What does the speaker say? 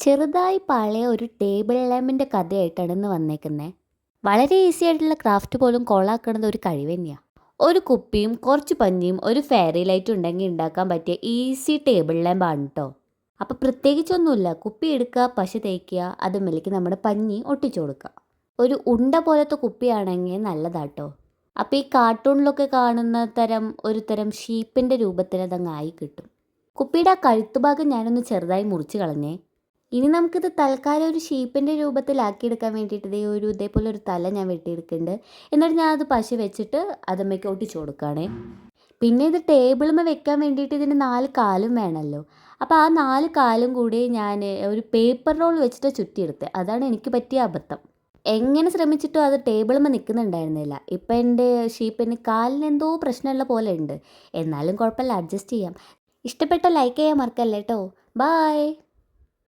ചെറുതായി പഴയ ഒരു ടേബിൾ ലാമ്പിൻ്റെ കഥയായിട്ടാണ് ഇന്ന് വന്നേക്കുന്നത്. വളരെ ഈസി ആയിട്ടുള്ള ക്രാഫ്റ്റ് പോലും കൊള്ളാക്കുന്നത് ഒരു കഴിവ് തന്നെയാണ്. ഒരു കുപ്പിയും കുറച്ച് പഞ്ഞിയും ഒരു ഫെയറി ലൈറ്റും ഉണ്ടെങ്കിൽ ഉണ്ടാക്കാൻ പറ്റിയ ഈസി ടേബിൾ ലാമ്പാണ് കേട്ടോ. അപ്പോൾ പ്രത്യേകിച്ചൊന്നുമില്ല, കുപ്പി എടുക്കുക, പശ തേക്കുക, അതുമ്മലേക്ക് നമ്മുടെ പഞ്ഞി ഒട്ടിച്ചു കൊടുക്കുക. ഒരു ഉണ്ട പോലത്തെ കുപ്പിയാണെങ്കിൽ നല്ലതാട്ടോ. അപ്പോൾ ഈ കാർട്ടൂണിലൊക്കെ കാണുന്ന ഒരു തരം ഷീപ്പിൻ്റെ രൂപത്തിൽ അതങ്ങ് ആയി കിട്ടും. കുപ്പിയുടെ ആ കഴുത്തുഭാഗം ഞാനൊന്ന് ചെറുതായി മുറിച്ച് കളഞ്ഞേ. ഇനി നമുക്കിത് തൽക്കാലം ഒരു ഷീപ്പിൻ്റെ രൂപത്തിലാക്കിയെടുക്കാൻ വേണ്ടിയിട്ട് ഇതേപോലെ ഒരു തല ഞാൻ വെട്ടിയെടുക്കുന്നുണ്ട്. എന്നിട്ട് ഞാൻ അത് പശ വെച്ചിട്ട് അതമ്മയ്ക്ക് ഒട്ടിച്ചു കൊടുക്കുകയാണേ. പിന്നെ ഇത് ടേബിളുമ്മ വെക്കാൻ വേണ്ടിയിട്ട് ഇതിന് 4 കാലും വേണമല്ലോ. അപ്പോൾ ആ 4 കാലും കൂടി ഞാൻ ഒരു പേപ്പർ റോൾ വെച്ചിട്ട് ചുറ്റിയെടുത്തത്. അതാണ് എനിക്ക് പറ്റിയ അബദ്ധം. എങ്ങനെ ശ്രമിച്ചിട്ടും അത് ടേബിളുമ്മ നിൽക്കുന്നുണ്ടായിരുന്നില്ല. ഇപ്പം എൻ്റെ ഷീപ്പിന് കാലിന് എന്തോ പ്രശ്നമുള്ള പോലെ ഉണ്ട്. എന്നാലും കുഴപ്പമില്ല, അഡ്ജസ്റ്റ് ചെയ്യാം. ഇഷ്ടപ്പെട്ട ലൈക്ക് ചെയ്യാൻ മറക്കല്ലേ കേട്ടോ. ബായ്.